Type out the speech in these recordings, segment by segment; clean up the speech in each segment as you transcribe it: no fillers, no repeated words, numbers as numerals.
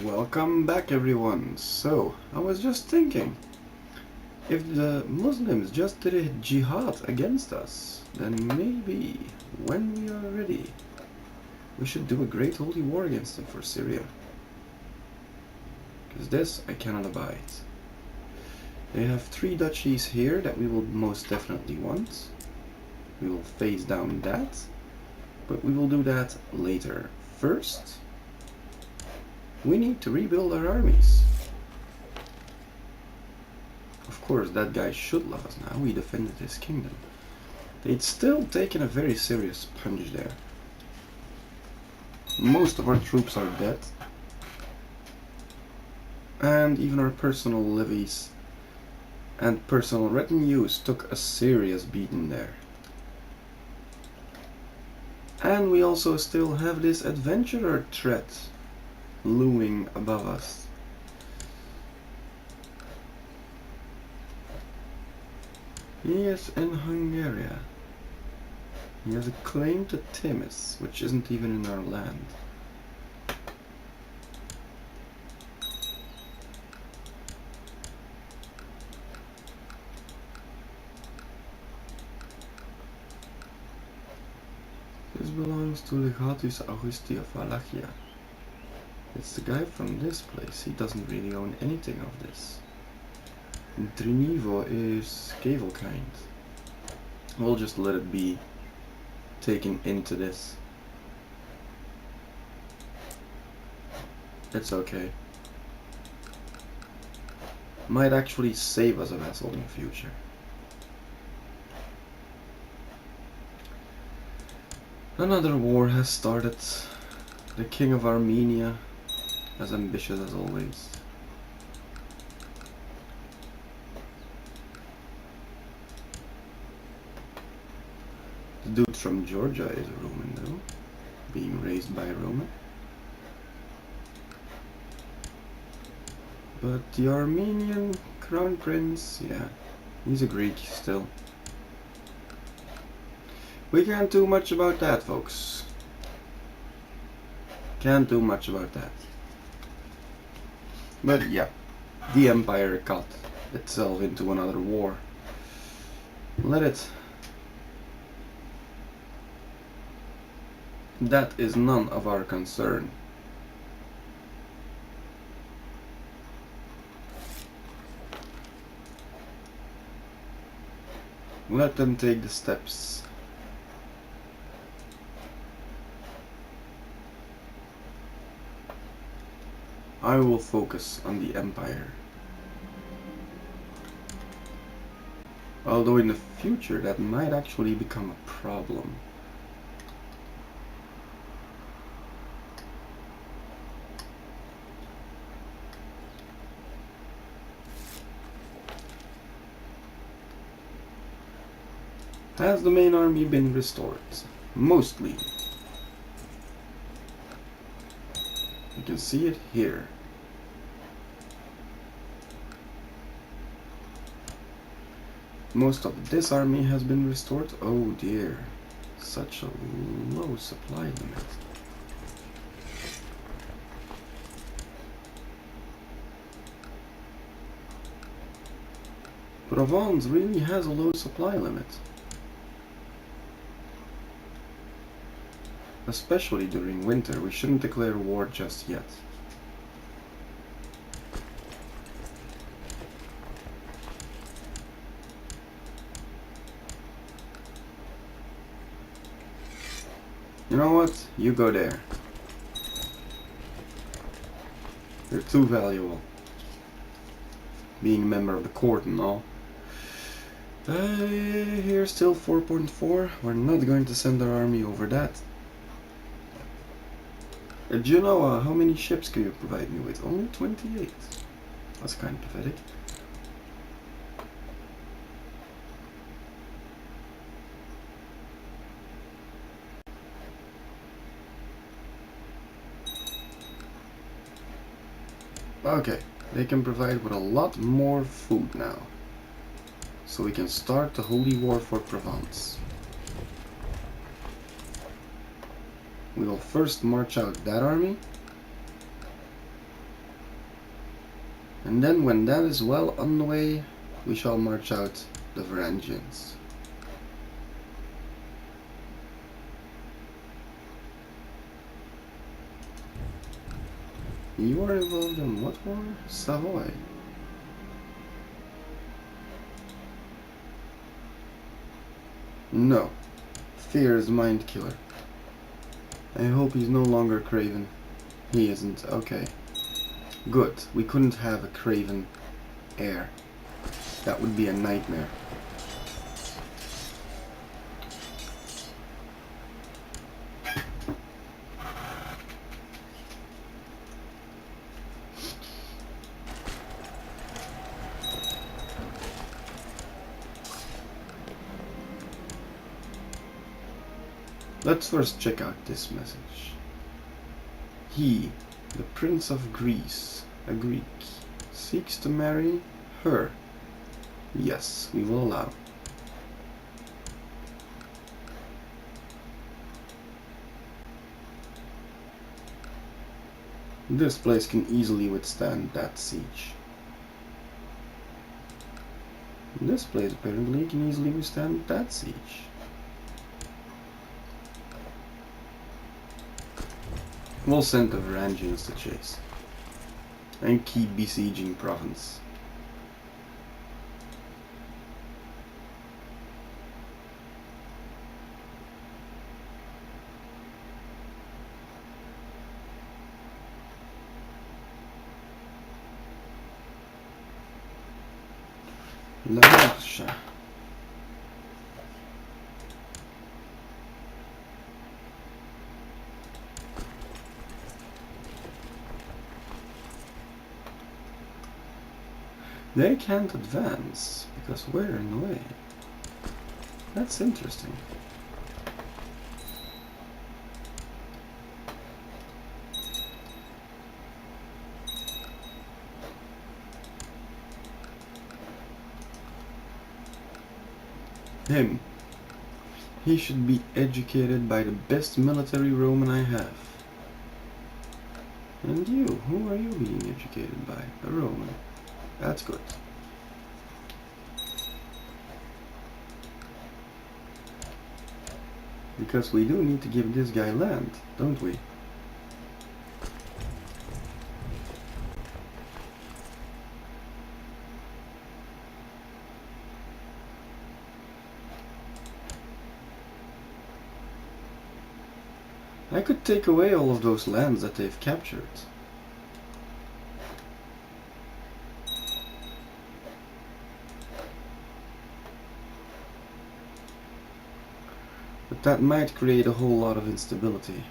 Welcome back, everyone. So, I was just thinking, if the Muslims just did a jihad against us, then maybe, when we are ready, we should do a great holy war against them for Syria. Because this I cannot abide. They have 3 duchies here that we will most definitely want. We will phase down that, but we will do that later. First, we need to rebuild our armies. Of course, that guy should love us now. We defended his kingdom. They'd still taken a very serious plunge there. Most of our troops are dead. And even our personal levies and personal retinues took a serious beating there. And we also still have this adventurer threat looming above us. He is in Hungary. He has a claim to Timis, which isn't even in our land. This belongs to Legatus Augusti of Wallachia. It's the guy from this place. He doesn't really own anything of this. And Trinivo is Gavelkind. We'll just let it be taken into this. It's okay. Might actually save us a vassal in the future. Another war has started. The king of Armenia, as ambitious as always. The dude from Georgia is a Roman though, being raised by a Roman. But the Armenian crown prince, yeah, he's a Greek still. We can't do much about that, folks. Can't do much about that. But yeah, the empire got itself into another war. Let it. That is none of our concern. Let them take the steps. I will focus on the empire. Although in the future that might actually become a problem. Has the main army been restored? Mostly. You can see it here. Most of this army has been restored. Oh dear, such a low supply limit. Provence really has a low supply limit. Especially during winter, we shouldn't declare war just yet. You know what? You go there. You're too valuable. Being a member of the court and all. Here's still 4.4. We're not going to send our army over that. Genoa, how many ships can you provide me with? Only 28. That's kind of pathetic. Okay, they can provide with a lot more food now. So we can start the holy war for Provence. We will first march out that army. And then when that is well on the way, we shall march out the Varangians. You are involved in what war? Savoy. No. Fear is mind killer. I hope he's no longer craven. He isn't. Okay. Good. We couldn't have a craven heir. That would be a nightmare. Let's first check out this message. He, the Prince of Greece, a Greek, seeks to marry her. Yes, we will allow. This place can easily withstand that siege. This place apparently can easily withstand that siege. We'll send the Varangians to chase. And keep besieging Provence. La Marche. They can't advance because we're in the way. That's interesting. Him. He should be educated by the best military Roman I have. And you, who are you being educated by? A Roman. That's good. Because we do need to give this guy land, don't we? I could take away all of those lands that they've captured. But that might create a whole lot of instability.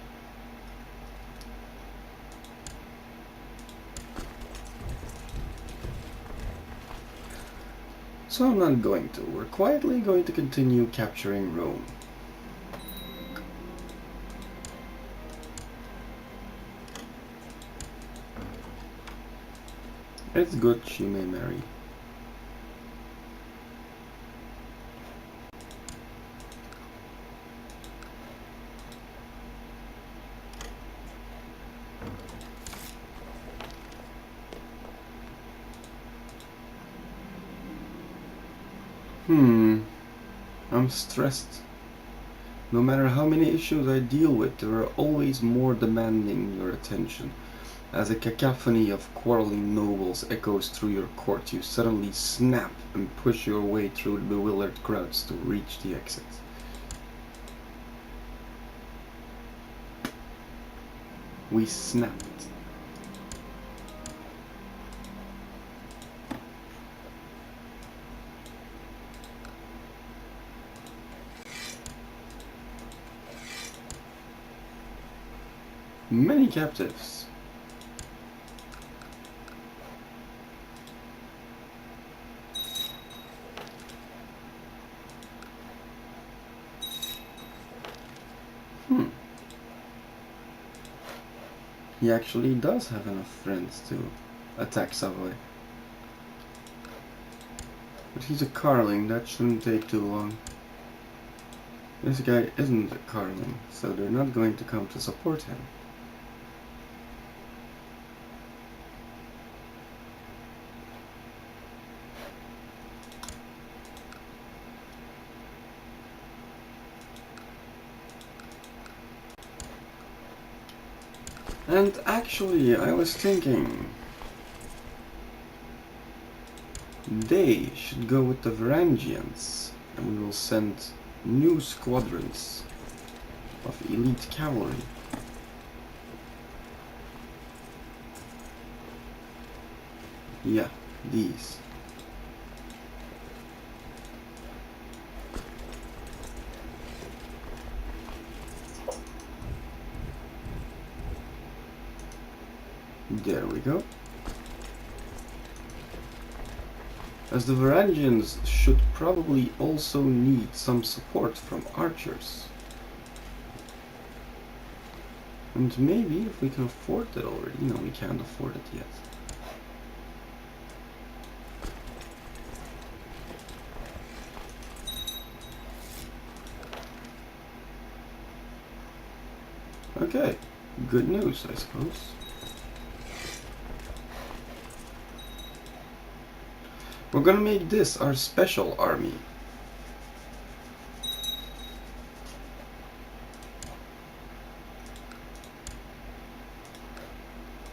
So I'm not going to. We're quietly going to continue capturing Rome. It's good she may marry. I'm stressed. No matter how many issues I deal with, there are always more demanding your attention. As a cacophony of quarreling nobles echoes through your court, you suddenly snap and push your way through the bewildered crowds to reach the exit. We snapped. Many captives. He actually does have enough friends to attack Savoy. But he's a Carling, that shouldn't take too long. This guy isn't a Carling, so they're not going to come to support him. And actually, I was thinking they should go with the Varangians, and we will send new squadrons of elite cavalry. Yeah, these. There we go. As the Varangians should probably also need some support from archers. And maybe if we can afford it already. No, we can't afford it yet. Okay, good news, I suppose. We're gonna make this our special army.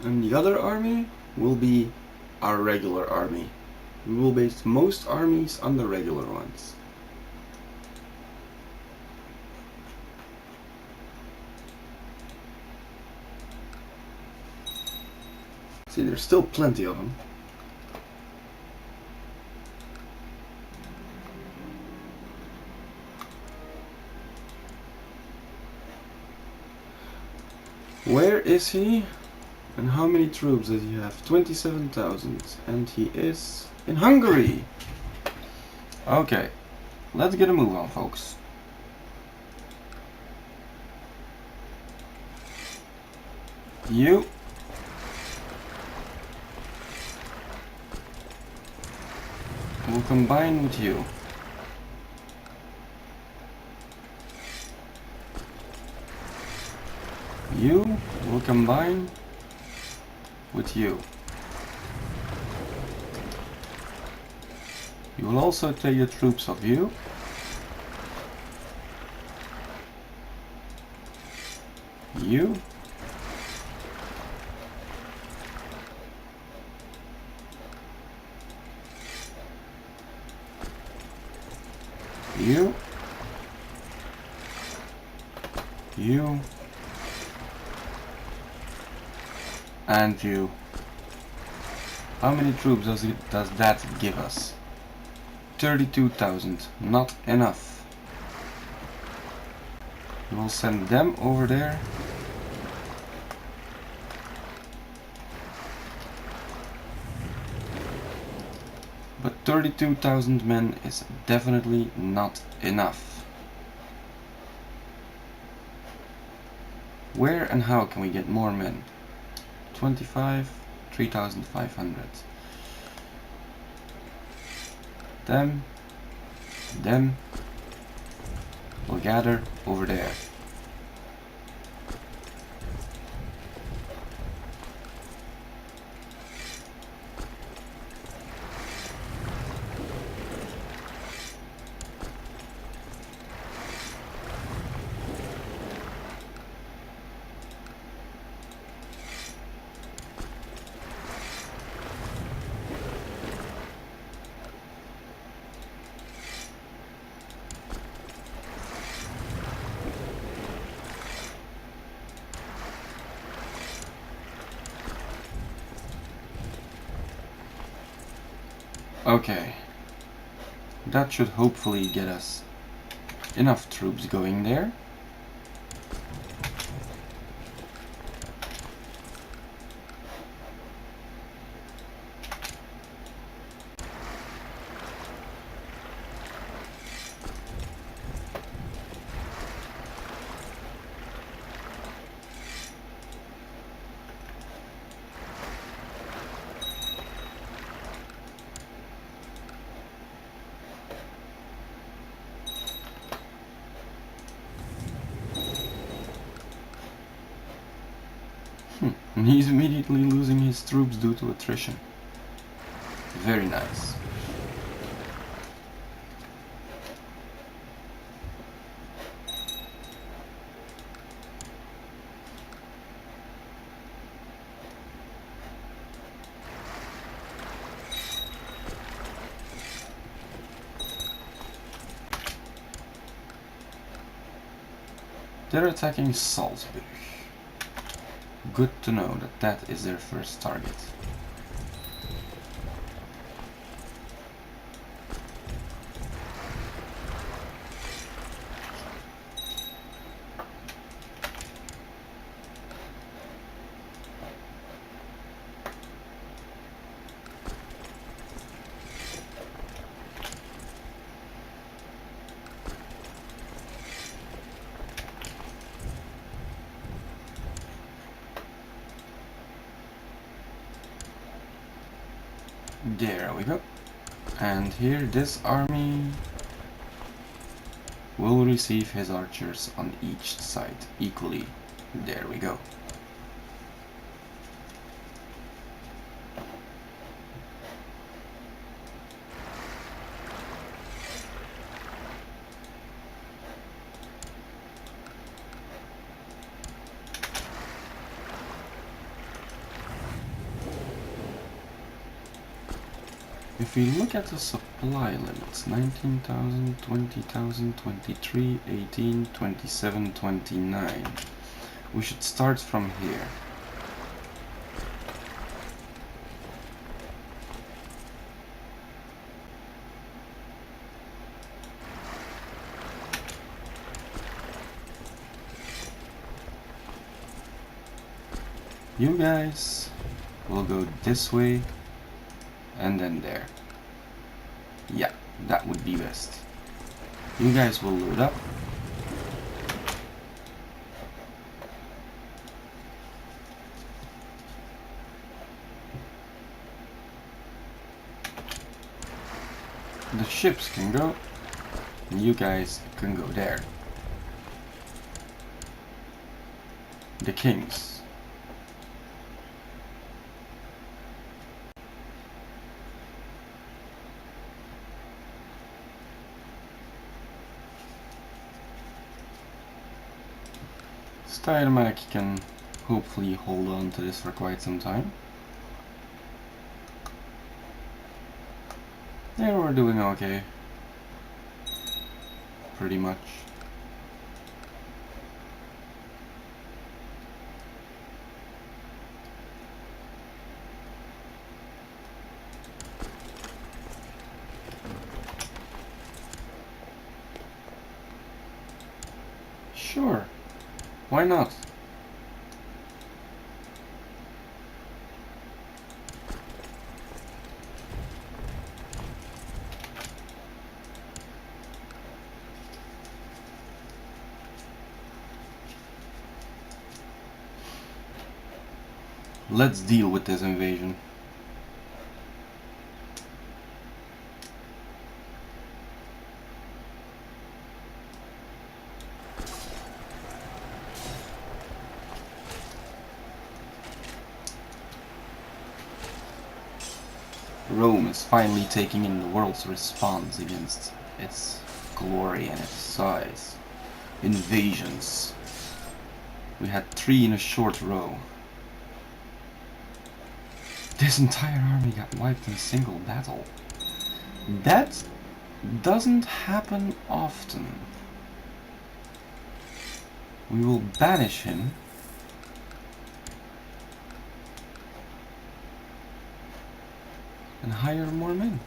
And the other army will be our regular army. We will base most armies on the regular ones. See, there's still plenty of them. Where is he? And how many troops does he have? 27,000. And he is in Hungary! Okay, let's get a move on, folks. You. We'll combine with you. You will combine with you. You will also take the troops of you. You. You. You. And you. How many troops does that give us? 32,000. Not enough. We'll send them over there. But 32,000 men is definitely not enough. Where and how can we get more men? 25, 3,500. Them will gather over there. Okay, that should hopefully get us enough troops going there. And he's immediately losing his troops due to attrition. Very nice. They're attacking Salzburg. Good to know that that is their first target. There we go. And here this army will receive his archers on each side equally. There we go. If we look at the supply limits, 19,000, 20,000, 23, 18, 27, 29. We should start from here. You guys will go this way and then there. Yeah, that would be best. You guys will load up. The ships can go, and you guys can go there. The kings. Steiermark can hopefully hold on to this for quite some time. Yeah, we're doing okay. Pretty much. Sure. Why not? Let's deal with this invasion. Rome is finally taking in the world's response against its glory and its size. Invasions. We had 3 in a short row. This entire army got wiped in a single battle. That doesn't happen often. We will banish him. And hire more men.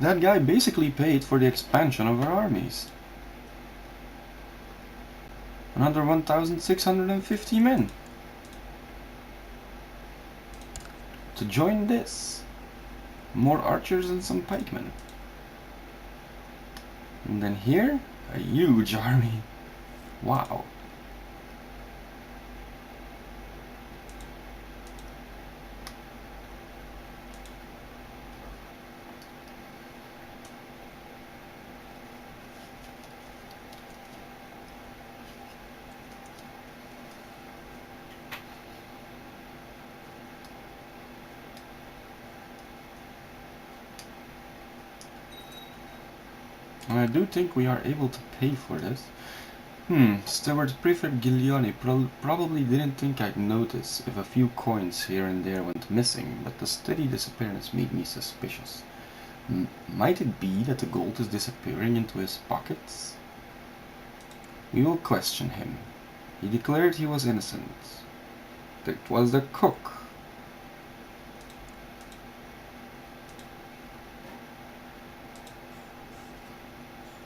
That guy basically paid for the expansion of our armies. Another 1,650 men. To join this. More archers and some pikemen. And then here, a huge army. Wow. I do think we are able to pay for this. Steward Prefect Giglione probably didn't think I'd notice if a few coins here and there went missing, but the steady disappearance made me suspicious. Might it be that the gold is disappearing into his pockets? We will question him. He declared he was innocent. It was the cook.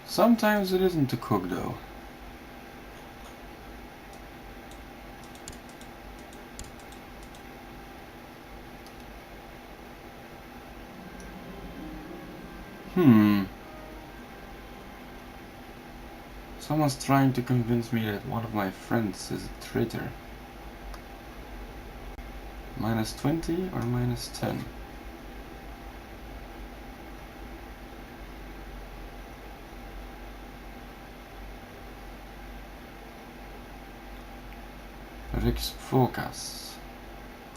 Sometimes it isn't the cook, though. Someone's trying to convince me that one of my friends is a traitor. Minus 20 or minus 10? Rex Phokas.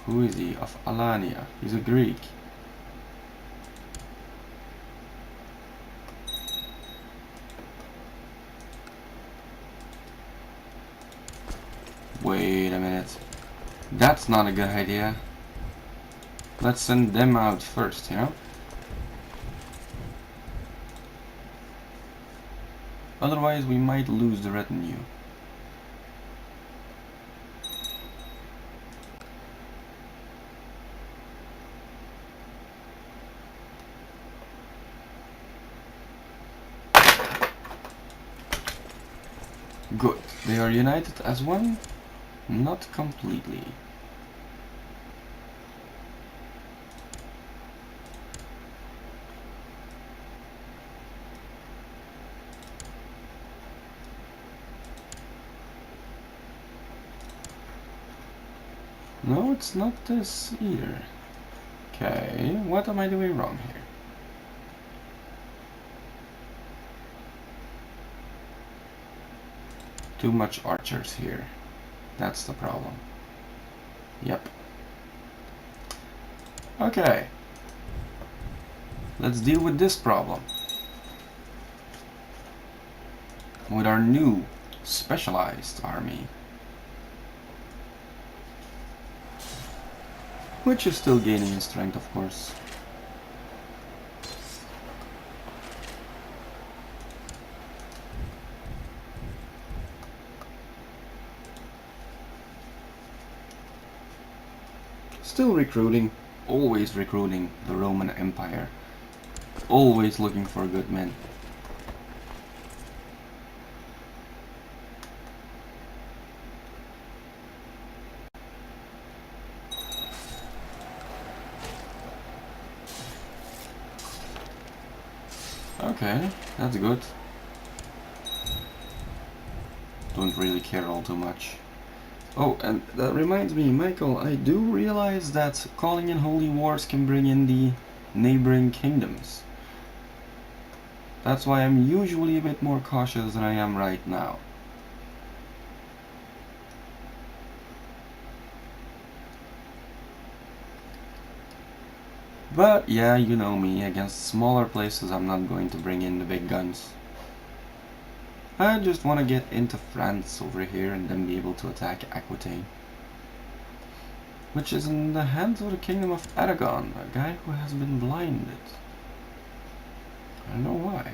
Who is he? Of Alania. He's a Greek. Wait a minute. That's not a good idea. Let's send them out first, you know? Otherwise we might lose the retinue. Good. They are united as one? Not completely. No, it's not this either. Okay, what am I doing wrong here? Too much archers here. That's the problem. Yep. Okay. Let's deal with this problem. With our new specialized army. Which is still gaining in strength, of course. Still recruiting, always recruiting the Roman Empire. Always looking for good men. Okay, that's good. Don't really care all too much. Oh, and that reminds me, Michael, I do realize that calling in holy wars can bring in the neighboring kingdoms. That's why I'm usually a bit more cautious than I am right now. But yeah, you know me, against smaller places I'm not going to bring in the big guns. I just want to get into France over here and then be able to attack Aquitaine. Which is in the hands of the Kingdom of Aragon, a guy who has been blinded. I don't know why.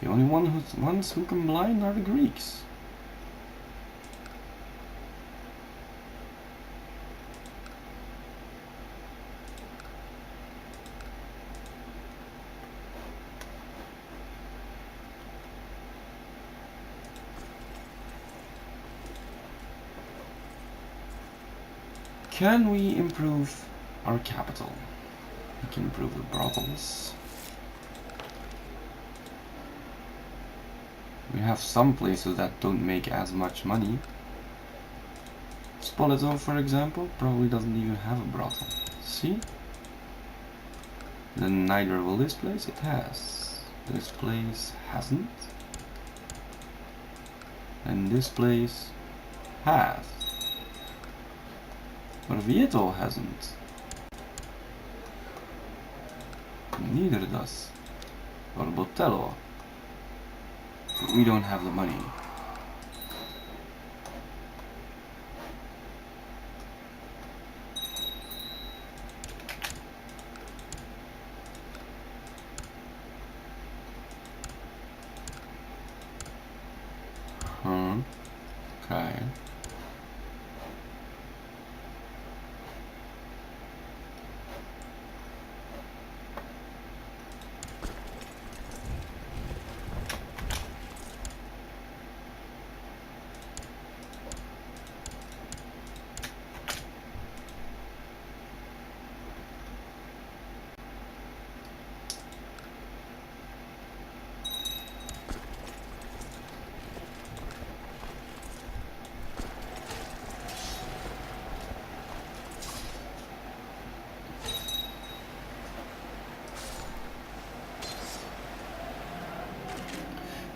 The only ones who can blind are the Greeks. Can we improve our capital? We can improve the brothels. We have some places that don't make as much money. Spoleto, for example, probably doesn't even have a brothel. See? Then neither will this place. It has. This place hasn't. And this place has. But Vieto hasn't. Neither does Orbotello. We don't have the money. Okay.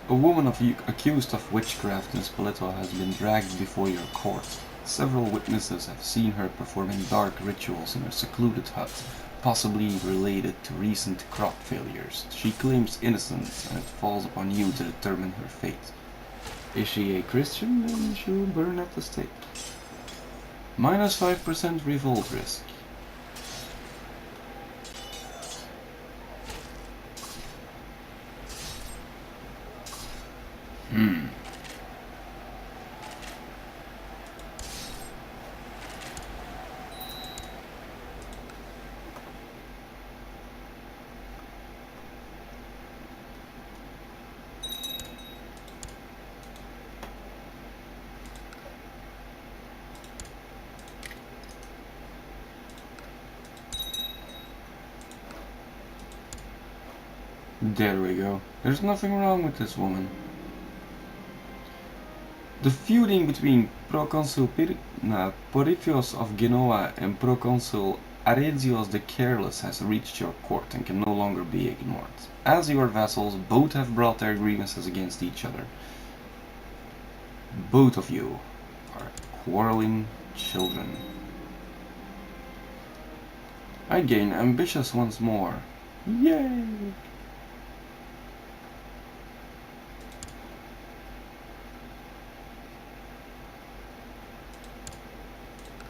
A woman accused of witchcraft in Spoleto has been dragged before your court. Several witnesses have seen her performing dark rituals in her secluded hut, possibly related to recent crop failures. She claims innocence, and it falls upon you to determine her fate. Is she a Christian? Then she will burn at the stake. Minus 5% revolt risk. There we go. There's nothing wrong with this woman. The feuding between Proconsul Poricius of Genoa and Proconsul Arezios the Careless has reached your court and can no longer be ignored. As your vassals, both have brought their grievances against each other. Both of you are quarreling children. I gain ambitious once more. Yay!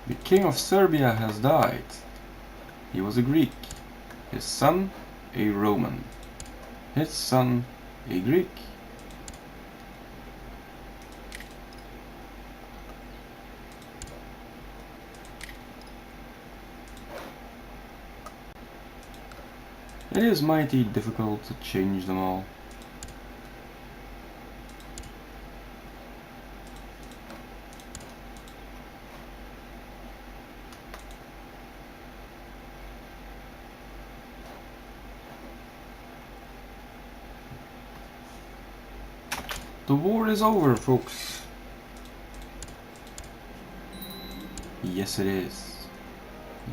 The king of Serbia has died. He was a Greek. His son, a Roman. His son, a Greek. It is mighty difficult to change them all. The war is over, folks. Yes, it is.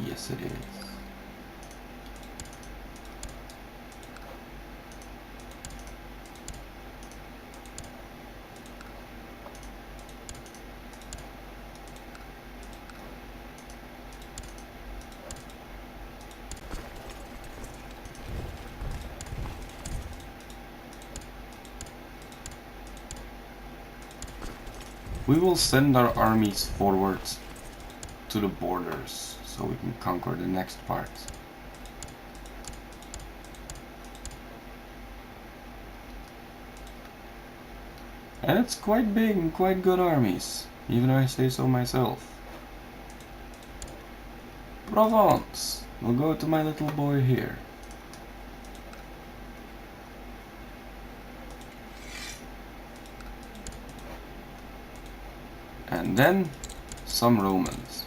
Yes, it is. We will send our armies forward to the borders so we can conquer the next part. And it's quite big and quite good armies, even I say so myself. Provence! We'll go to my little boy here. And then some Romans.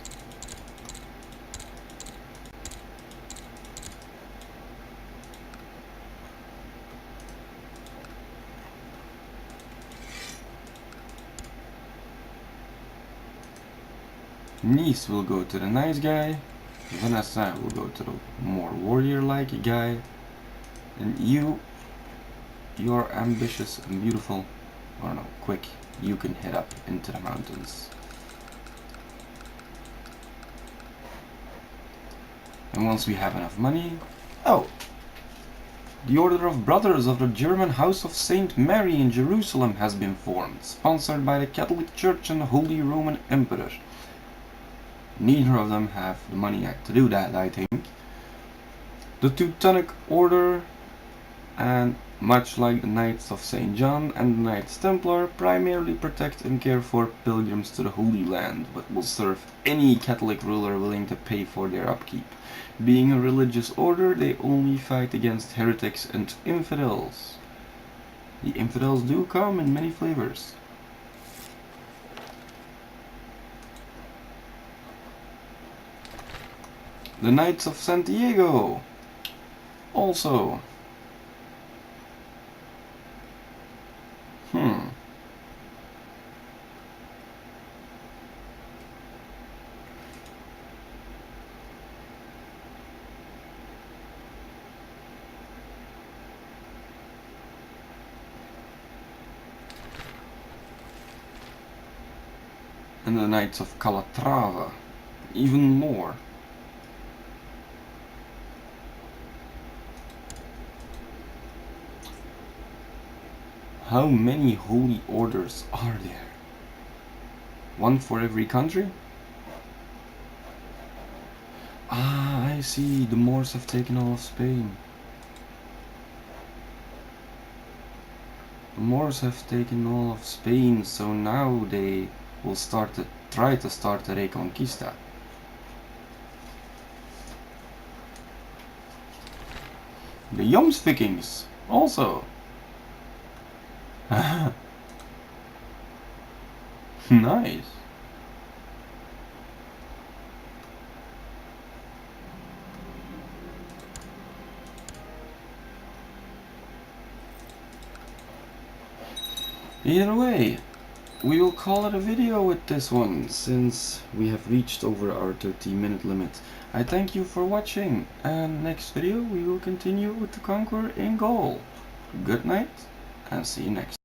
Nice will go to the nice guy. Vanessa will go to the more warrior-like guy. And you're ambitious and beautiful. I don't know, quick. You can head up into the mountains. And once we have enough money... Oh! The Order of Brothers of the German House of Saint Mary in Jerusalem has been formed, sponsored by the Catholic Church and the Holy Roman Emperor. Neither of them have the money to do that, I think. The Teutonic Order, and much like the Knights of St. John and the Knights Templar, primarily protect and care for pilgrims to the Holy Land, but will serve any Catholic ruler willing to pay for their upkeep. Being a religious order, they only fight against heretics and infidels. The infidels do come in many flavors. The Knights of Santiago, also. And the Knights of Calatrava, even more. How many holy orders are there? One for every country? Ah, I see, the Moors have taken all of Spain. The Moors have taken all of Spain, so now they will try to start a Reconquista. The Jomsvikings, also. Nice. Either way, we will call it a video with this one, since we have reached over our 30-minute limit. I thank you for watching, and next video we will continue with the conquer in Gaul. Good night, and see you next.